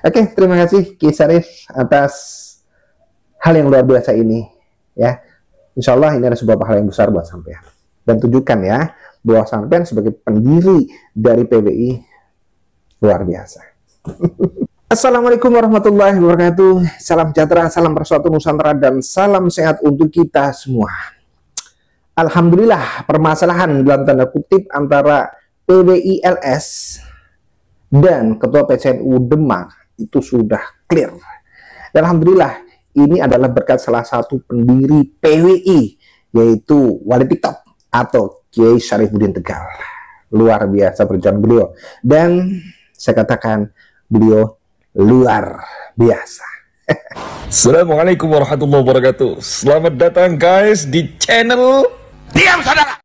Oke, terima kasih Ki Sarif atas hal yang luar biasa ini. Ya, Insya Allah ini adalah sebuah pahala yang besar buat sampean. Dan tunjukkan ya bahwa sampean sebagai pendiri dari PWI luar biasa. Assalamualaikum warahmatullahi wabarakatuh. Salam sejahtera, salam persatuan Nusantara, dan salam sehat untuk kita semua. Alhamdulillah, permasalahan dalam tanda kutip antara PWI LS dan Ketua PCNU Demak itu sudah clear. Dan Alhamdulillah, ini adalah berkat salah satu pendiri PWI, yaitu Wali TikTok atau Kiai Syarifuddin Tegal. Luar biasa perjalanan beliau. Dan saya katakan beliau luar biasa. Assalamualaikum warahmatullahi wabarakatuh. Selamat datang guys di channel Diam Saudara.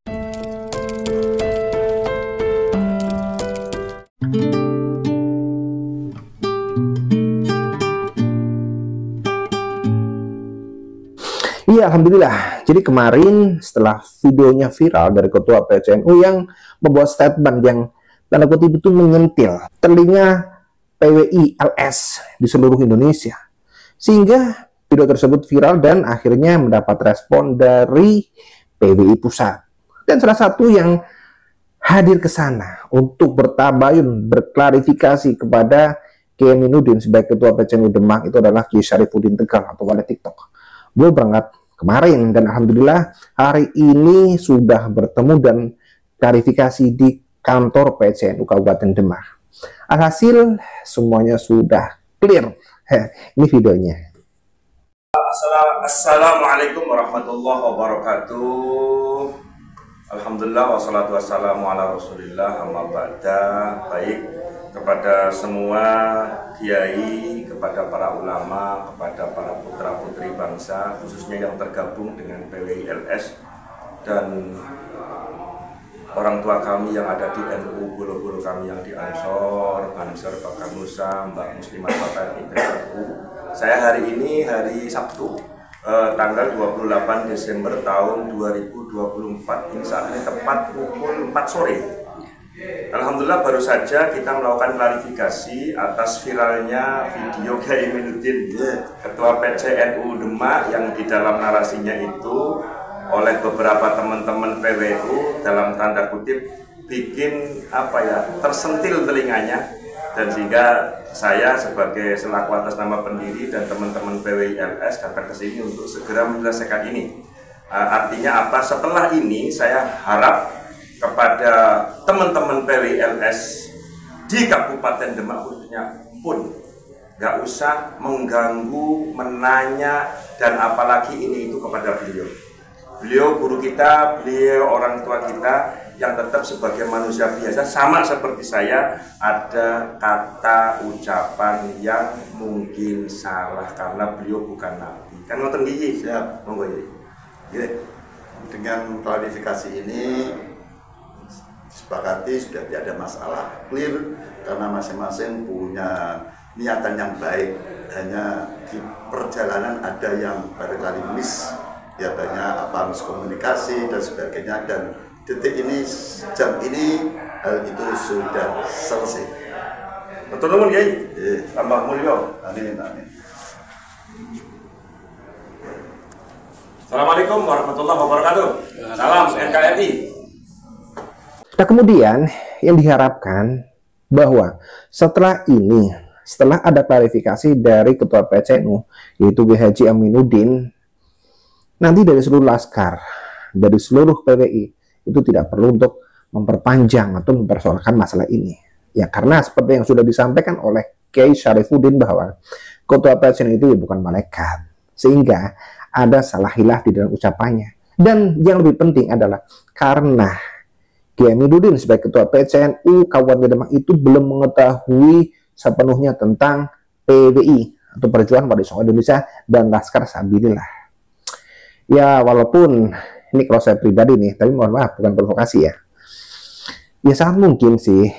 Iya, Alhamdulillah. Jadi kemarin setelah videonya viral dari Ketua PCNU yang membuat statement yang tanda kutip itu menyentil telinga PWI LS di seluruh Indonesia, sehingga video tersebut viral dan akhirnya mendapat respon dari PWI Pusat. Dan salah satu yang hadir ke sana untuk bertabayun, berklarifikasi kepada Kiai Aminuddin sebagai Ketua PCNU Demak itu adalah Kiai Syarifuddin Tegal atau Wali TikTok. Gue berangkat kemarin dan Alhamdulillah hari ini sudah bertemu dan klarifikasi di kantor PCNU Kabupaten Demak. Alhasil semuanya sudah clear. Ini videonya. Assalamualaikum warahmatullahi wabarakatuh. Alhamdulillah wassalatu wassalamu ala rasulillah amma ba'da. Baik, kepada semua kiai, kepada para ulama, kepada para putra-putri bangsa, khususnya yang tergabung dengan PWI LS dan orang tua kami yang ada di NU, guru-guru kami yang di Ansor, Bakar Nusa, Mbak Muslimat Bapak IPNU. Saya hari ini hari Sabtu, tanggal 28 Desember tahun 2024, ini saatnya tepat pukul 4 sore. Alhamdulillah baru saja kita melakukan klarifikasi atas viralnya video Kiai Aminuddin, Ketua PCNU Demak, yang di dalam narasinya itu oleh beberapa teman-teman PWU dalam tanda kutip bikin tersentil telinganya, dan sehingga saya sebagai selaku atas nama pendiri dan teman-teman PWI LS datang ke sini untuk segera menyelesaikan ini. Artinya apa? Setelah ini saya harap kepada teman-teman PWI LS di Kabupaten Demak khususnya pun nggak usah mengganggu, menanya, dan apalagi ini itu kepada beliau. Beliau guru kita, beliau orang tua kita yang tetap sebagai manusia biasa, sama seperti saya, ada kata ucapan yang mungkin salah karena beliau bukan nabi. Kan ngoten nggih? Siap, monggo nggih. Dengan klarifikasi ini sepakati sudah tidak ada masalah, clear, karena masing-masing punya niatan yang baik. Hanya di perjalanan ada yang barangkali miss, ya banyak miskomunikasi dan sebagainya, dan detik ini, jam ini, hal itu sudah selesai. Betul nuwun Kiai. Tambah mulya. Amin, amin. Assalamualaikum warahmatullahi wabarakatuh. Salam NKRI. Nah kemudian yang diharapkan bahwa setelah ini, setelah ada klarifikasi dari Ketua PCNU yaitu Haji Aminuddin, nanti dari seluruh laskar, dari seluruh PWI itu tidak perlu untuk memperpanjang atau mempersoalkan masalah ini. Ya karena seperti yang sudah disampaikan oleh Kiai Syarifuddin bahwa Ketua PCNU itu bukan malaikat, sehingga ada salah hilaf di dalam ucapannya. Dan yang lebih penting adalah karena Kiai Aminuddin sebagai Ketua PCNU Kabupaten Demak itu belum mengetahui sepenuhnya tentang PWI atau Perjuangan Wali Songo Indonesia dan Laskar Sabilillah. Ya walaupun ini kalau saya pribadi nih, tapi mohon maaf bukan provokasi ya. Ya sangat mungkin sih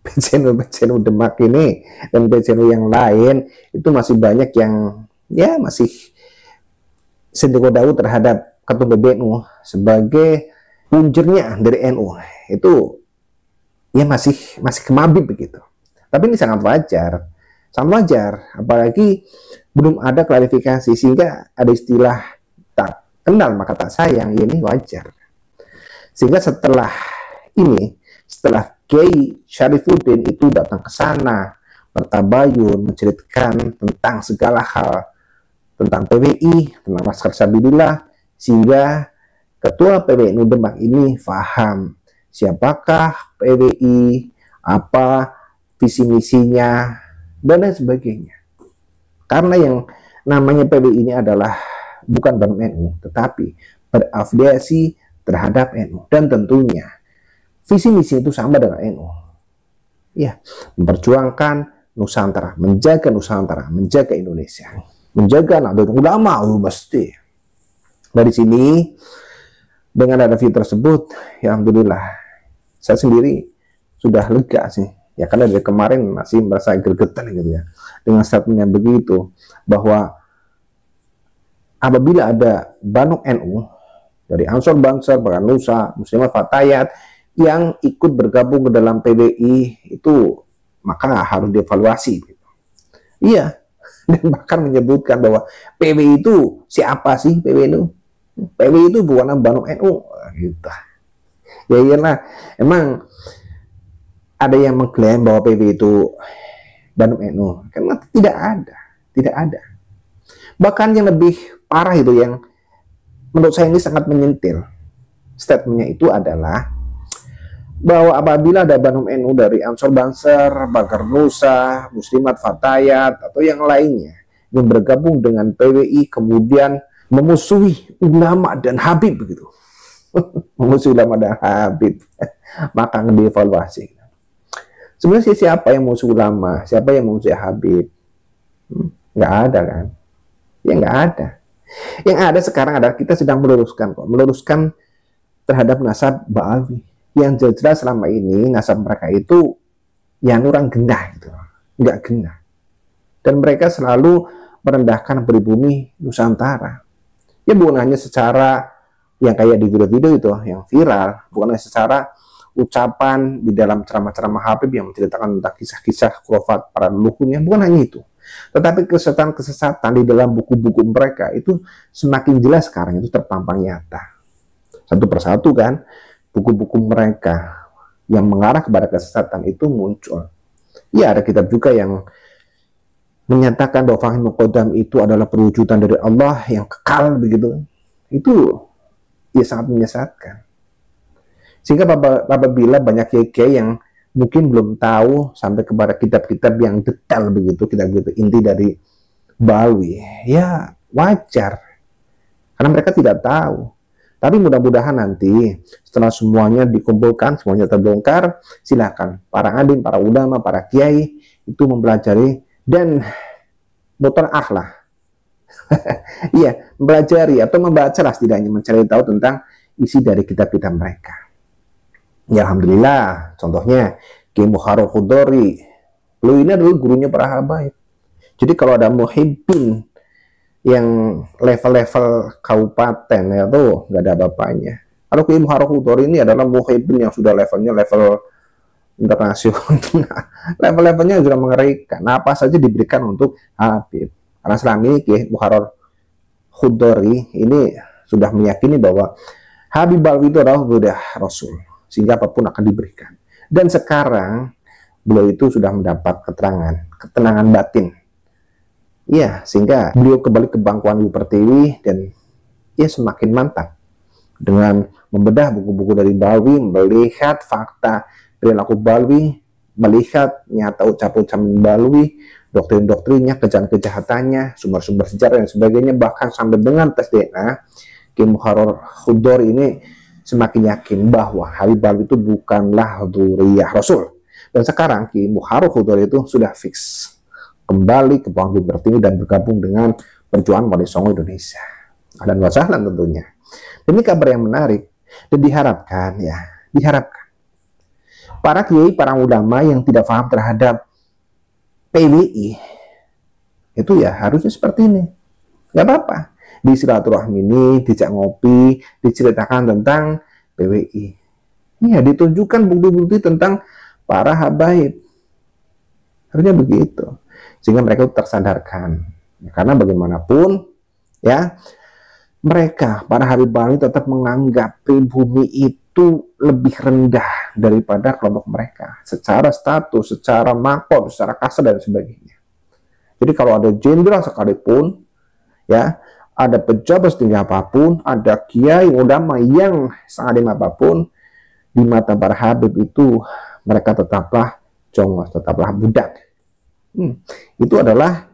PCNU Demak ini dan PCNU yang lain itu masih banyak yang ya masih sendiko daud terhadap Ketua PBNU sebagai punjernya dari NU, itu ya masih kemabib begitu. Tapi ini sangat wajar. sangat wajar, apalagi belum ada klarifikasi sehingga ada istilah tak kenal maka tak sayang, ya ini wajar. Sehingga setelah Kiai Syarifuddin itu datang ke sana bertabayun menceritakan tentang segala hal tentang PWI, tentang Laskar Sabilillah, sehingga ketua PWNU Demak ini paham siapakah PWI, apa visi misinya, dan lain sebagainya. Karena yang namanya PWI ini adalah bukan BEM NU, tetapi berafiliasi terhadap NU, dan tentunya visi misi itu sama dengan NU. Ya, memperjuangkan Nusantara, menjaga Nusantara, menjaga Indonesia, menjaga Nahdlatul Ulama, mesti. Dari sini, dengan ada video tersebut, ya alhamdulillah, saya sendiri sudah lega sih. Ya karena dari kemarin masih merasa gregetan gitu ya, dengan statement yang begitu, bahwa apabila ada Banuk NU, dari Ansor Banser, bahkan Nusa, Muslimat Fatayat, yang ikut bergabung ke dalam PBI, itu maka harus dievaluasi gitu. Iya, dan bahkan menyebutkan bahwa PBI itu siapa sih PBI itu? PBI itu bukan Banuk NU gitu. Ya iyalah, emang ada yang mengklaim bahwa PBI itu Banuk NU, karena tidak ada. Bahkan yang lebih parah itu, yang menurut saya ini sangat menyentil, statementnya itu adalah bahwa apabila ada Banuk NU dari Ansor Banser, Bakar Nusa, Muslimat Fatayat, atau yang lainnya yang bergabung dengan PWI kemudian memusuhi ulama dan Habib begitu, memusuhi ulama dan Habib, maka dievaluasi. Sebenarnya siapa yang musuh ulama, siapa yang musuh Habib? Nggak ada kan? Ya nggak ada. Yang ada sekarang adalah kita sedang meluruskan terhadap nasab Ba'awi. Yang jelas selama ini nasab mereka itu yang orang genah gitu, nggak genah. Dan mereka selalu merendahkan pribumi Nusantara. Ya bukan hanya secara yang kayak di video-video itu yang viral, bukan hanya secara ucapan di dalam ceramah-ceramah Habib yang menceritakan tentang kisah-kisah khurafat para leluhurnya, bukan hanya itu, tetapi kesesatan-kesesatan di dalam buku-buku mereka itu semakin jelas sekarang, itu terpampang nyata satu persatu kan. Buku-buku mereka yang mengarah kepada kesesatan itu muncul. Ya ada kitab juga yang menyatakan bahwa Fahim Muqaddam itu adalah perwujudan dari Allah yang kekal begitu. Itu ya sangat menyesatkan. Sehingga apabila banyak kiai yang mungkin belum tahu sampai kepada kitab-kitab yang detail begitu, kitab-kitab inti dari Ba'awi, ya wajar. Karena mereka tidak tahu. Tapi mudah-mudahan nanti setelah semuanya dikumpulkan, semuanya terbongkar, silakan para alim, para ulama, para kiai itu mempelajari dan mutalaah lah. Iya, mempelajari atau membaca lah, setidaknya mencari tahu tentang isi dari kitab-kitab mereka. Ya alhamdulillah, contohnya Kiai Muharrar Khudori, beliau ini adalah gurunya para habaib. Jadi kalau ada muhibbin yang level-level kabupaten ya tuh nggak ada bapaknya. Kalau Kiai Muharrar Khudori ini adalah muhibbin yang sudah levelnya level internasional, level-levelnya sudah mengerikan. Nah, apa saja diberikan untuk Habib. Karena selama ini Kiai Muharrar Khudori ini sudah meyakini bahwa Habib Ba'awi itu adalah budak Rasul, sehingga apapun akan diberikan. Dan sekarang beliau itu sudah mendapat ketenangan batin. Ya, sehingga beliau kembali ke bangkuan Ibu Pertiwi dan ya semakin mantap dengan membedah buku-buku dari Ba'awi, melihat fakta perilaku Ba'awi, melihat nyata ucapan Ba'awi, doktrin-doktrinnya, kejahatan-kejahatannya, sumber-sumber sejarah dan sebagainya, bahkan sampai dengan tes DNA. Kiai Muharrar Khudori ini semakin yakin bahwa Habib Ba'awi itu bukanlah dzurriyyah Rasul. Dan sekarang Kiai Muharrar Khudori itu sudah fix kembali ke Pondok Pertiwi dan bergabung dengan perjuangan Wali Songo Indonesia. Dan wasahlan tentunya. Dan ini kabar yang menarik dan diharapkan para kiai, para ulama yang tidak paham terhadap PWI itu ya harusnya seperti ini. Gak apa-apa. Di silaturahmi ini, dijak ngopi, diceritakan tentang PWI. Ya, ditunjukkan bukti-bukti tentang para habaib. Harusnya begitu. sehingga mereka tersadarkan. Karena bagaimanapun ya, mereka para Habib Balawi tetap menganggap pribumi itu lebih rendah daripada kelompok mereka secara status, secara makom, secara kasar dan sebagainya. Jadi kalau ada jenderal sekalipun ya, ada pejabat setinggi apapun, ada kiai ulama yang sealim apapun, di mata para Habib itu mereka tetaplah congos, tetaplah budak. Itu adalah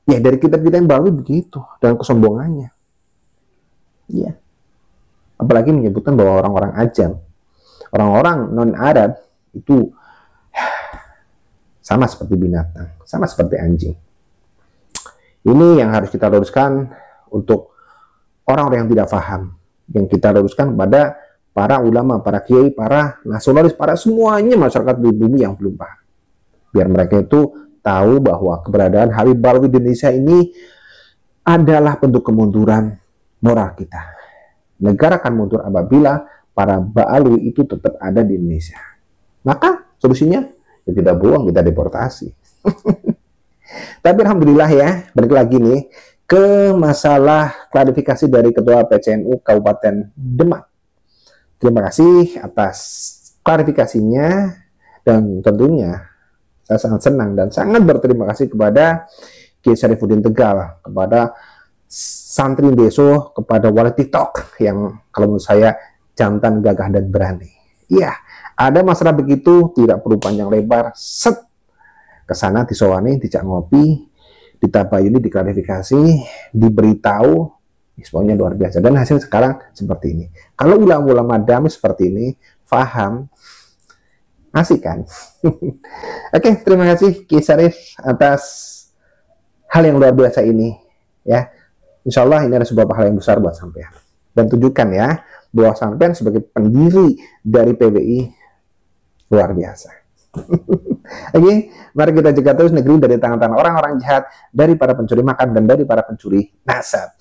ya dari kitab-kitab yang Balawi begitu, dan kesombongannya. Ya. Apalagi menyebutkan bahwa orang-orang ajam, orang-orang non-Arab itu sama seperti binatang, sama seperti anjing. Ini yang harus kita luruskan untuk orang-orang yang tidak paham, yang kita luruskan kepada para ulama, para kiai, para nasionalis, para semuanya masyarakat di bumi yang belum paham. Biar mereka itu tahu bahwa keberadaan Habib Balawi di Indonesia ini adalah bentuk kemunduran moral kita. Negara akan mundur apabila para Balawi itu tetap ada di Indonesia. Maka solusinya ya kita buang, kita deportasi. Tapi alhamdulillah ya, balik lagi nih ke masalah klarifikasi dari Ketua PCNU Kabupaten Demak. Terima kasih atas klarifikasinya, dan tentunya saya sangat senang dan sangat berterima kasih kepada Kiai Syarifuddin Tegal, kepada santri Deso, kepada wali TikTok yang kalau menurut saya jantan, gagah, dan berani. Iya, ada masalah begitu tidak perlu panjang lebar, set ke sana disowani, dijak ngopi, ditabayuni, diklarifikasi, diberitahu, semuanya luar biasa. Dan hasil sekarang seperti ini. Kalau ulama-ulama damai seperti ini, paham, asik kan? Oke, terima kasih Kiai Syarif atas hal yang luar biasa ini. Ya, insya Allah ini adalah sebuah pahala yang besar buat sampean. Dan tunjukkan ya, bahwa sampean sebagai pendiri dari PBI luar biasa. Oke, mari kita jaga terus negeri dari tangan-tangan orang-orang jahat, dari para pencuri makan dan dari para pencuri nasab.